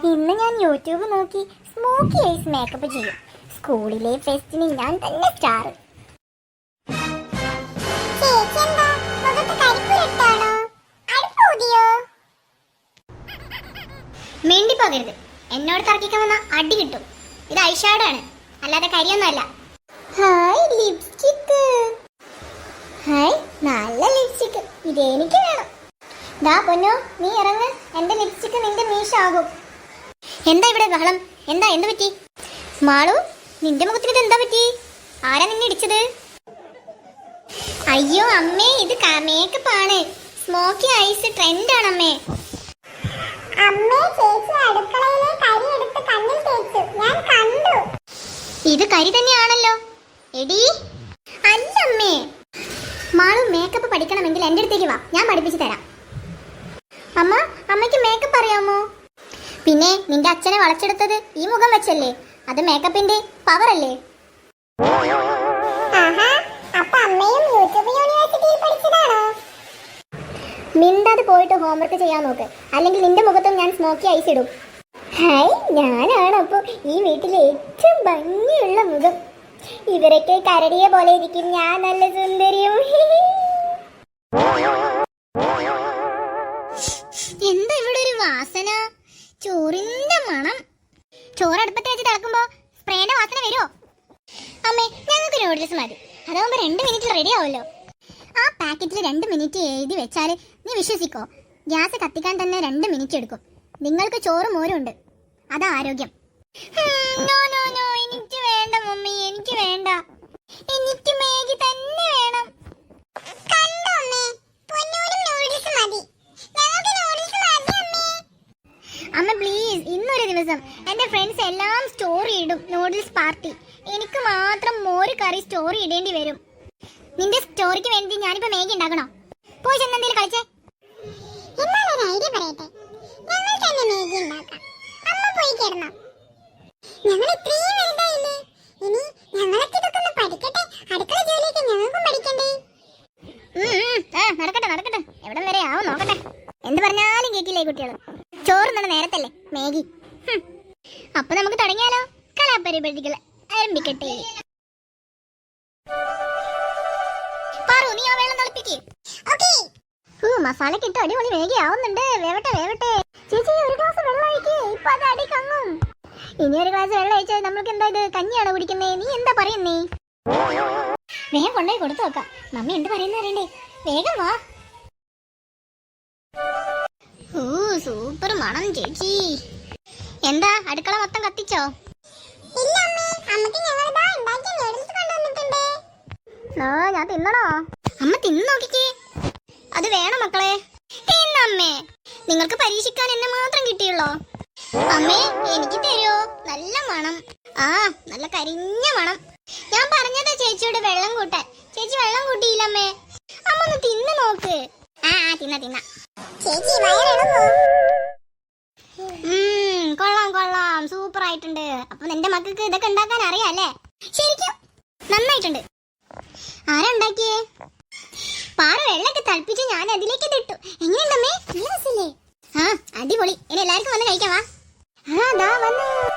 ഇന്ന് ഞാൻ യൂട്യൂബ് നോക്കി സ്മോക്കി ഐസ് മേക്കപ്പ് ചെയ്യും. സ്കൂളിലെ ഫെസ്റ്റിന് ഞാൻ തന്നെ സ്റ്റാർ. മിണ്ടി പോകരുത്, എന്നോട് തർക്കിക്കാൻ വന്ന അടി കിട്ടും. ഇത് ഐഷാഡോ ആണ്, അല്ലാതെ കരിയൊന്നുമല്ല. ഹായ് ലിപ്സ്റ്റിക്, ഹായ് നല്ല ലിപ്സ്റ്റിക്, ഇതെനിക്ക് വേണം. ദാ പൊന്നോ, നീ ഇറങ്ങ്, എന്റെ ലിപ്സ്റ്റിക് നിന്റെ മീശാകും. എന്താ ഇവിടെ ബഹളം? എന്ത് പറ്റി? മാളു, നിന്റെ മുഖത്തിന് ഇത് എന്താ പറ്റി? ആരാ നിന്നെ ഇടിച്ചത്? അയ്യോ അമ്മേ, ഇത് മേക്കപ്പ് ആണ്. സ്മോക്കി ഐസ് ട്രെൻഡ് ആണ് അമ്മേ. ഇത് കരി തന്നെയാണല്ലോ. എടി അല്ല അമ്മേ. മാളു, മേക്കപ്പ് പഠിക്കണമെങ്കിൽ എൻ്റെ അടുത്തേക്ക് വാ, ഞാൻ പഠിപ്പിച്ചു തരാം. അമ്മ, അമ്മയ്ക്ക് മേക്കപ്പ് അറിയാമോ? പിന്നെ നിന്റെ അച്ഛനെ വളച്ചെടുത്തത് ഈ മുഖം വെച്ചല്ലേ? അത് മേക്കപ്പിന്റെ പവർ അല്ലേ? മിണ്ടാതെ പോയിട്ട് ഹോംവർക്ക് ചെയ്യാൻ നോക്ക്, അല്ലെങ്കിൽ നിന്റെ മുഖത്തും ഞാൻ സ്മോക്കി ഐസ് ഇടും. ഹായ്, ഞാനാണ് അപ്പൊ ഈ വീട്ടിലെ ഏറ്റവും ഭംഗിയുള്ള മുഖം. ഇവരൊക്കെ കരടിയെ പോലെ ഇരിക്കും, ഞാൻ നല്ല സുന്ദരിയും. എന്താ ഇവിടെ ഒരു വാസന? ചോറിന്റെ മണം. ചോറ് അടുപ്പത്ത് വെച്ച് തിളക്കുമ്പോ സ്പ്രേന്റെ വാസന വരുമോ? അമ്മേ, ഞങ്ങൾക്ക് നൂഡിൽസ് മതി. അതാവുമ്പോ 2 മിനിറ്റിൽ റെഡി ആവുമല്ലോ. ആ പാക്കറ്റിൽ 2 മിനിറ്റ് എഴുതി വെച്ചാൽ നീ വിശ്വസിക്കോ, ഗ്യാസ് കത്തിക്കാൻ തന്നെ 2 മിനിറ്റ് എടുക്കും. നിങ്ങൾക്ക് ചോറും മോരും ഉണ്ട്, അതാ ആരോഗ്യം. എനിക്ക് വേണ്ട മമ്മി, എനിക്ക് വേണ്ട. എനിക്ക് മാഗി തന്നെ വേണം. അമ്മ പ്ലീസ്, ഇന്നൊരു ദിവസം എന്റെ ഫ്രണ്ട്സ് എല്ലാം സ്റ്റോറി ഇടും നൂഡിൽസ് പാർട്ടി. എനിക്ക് മാത്രം മോര് കറി സ്റ്റോറി ഇടേണ്ടി വരും. നിന്റെ സ്റ്റോറിക്ക് വേണ്ടി ഞാനിപ്പോ മാഗി ഉണ്ടാക്കണോ? പോയി ചെന്നെന്തേലും കളിച്ചേ. നടക്കട്ടെ, എവിടം വരെ ആവും നോക്കട്ടെ. എന്ത് പറഞ്ഞാലും കേക്കില്ലേ കുട്ടികള്. ചോറ് തന്നെ നേരത്തല്ലേ മാഗി. അപ്പൊ നമുക്ക് തുടങ്ങിയാലോ? കലാപരിപാടികൾ ആരംഭിക്കട്ടെ. പാറു, നീ ആ വെള്ളം തിളപ്പിക്ക്. മസാലക്ക് ഇട്ട് അടിപൊളി മാഗി ആവുന്നുണ്ട്. വേവട്ടെ. ചേച്ചി, ഒരു ഗ്ലാസ് വെള്ളം ഒഴിക്കേ, ഇപ്പൊ അത് അടി കങ്ങും. ഇനി ഒരു ഗ്ലാസ് വെള്ളം ഒഴിച്ചാൽ നമ്മൾക്ക് എന്താ ഇത് കഞ്ഞിയാണോ കുടിക്കുന്നേ? നീ എന്താ പറയുന്നേ? വേഗം കൊണ്ടുപോയി കൊടുത്തു നോക്കാം. മമ്മി എന്ത് പറയുന്ന അറിയണ്ടേ? വേഗം വാ. സൂപ്പർ മണം ചേച്ചി. എന്താ അടുക്കള മൊത്തം കത്തിച്ചോ? ഞാൻ തിന്നണോ? അമ്മ തിന്നു നോക്കിക്കേ. അത് വേണം മക്കളെ. തിന്നമ്മേ. നിങ്ങൾക്ക് പരീക്ഷിക്കാൻ എന്നെ മാത്രം കിട്ടിയുള്ളോ? അമ്മേ, എനിക്ക് തരുമോ? നല്ല മണം. നല്ല കരിഞ്ഞ മണം. ഞാൻ പറഞ്ഞതാ ചേച്ചിയോട് വെള്ളം കൂട്ടാൻ. ചേച്ചി വെള്ളം കൂട്ടിയില്ലമ്മേ. അമ്മ ഒന്ന് തിന്നു നോക്ക്. തിന്ന ചേച്ചി. കൊള്ളാം, സൂപ്പർ ആയിട്ടുണ്ട്. അപ്പൊ നിന്റെ മക്കൾക്ക് ഇതൊക്കെ ഉണ്ടാക്കാൻ അറിയാല്ലേ? ശരിക്കും നന്നായിട്ടുണ്ട്. ആരാ ഉണ്ടാക്കിയേ? പാറ വെള്ളമൊക്കെ തിളപ്പിച്ച് ഞാൻ അതിലേക്ക് ഇട്ടു. എങ്ങനെയുണ്ടമ്മേ? അടിപൊളി. ഇനി എല്ലാവർക്കും വന്ന് കഴിക്കാം. വാ. ദാ വന്നു.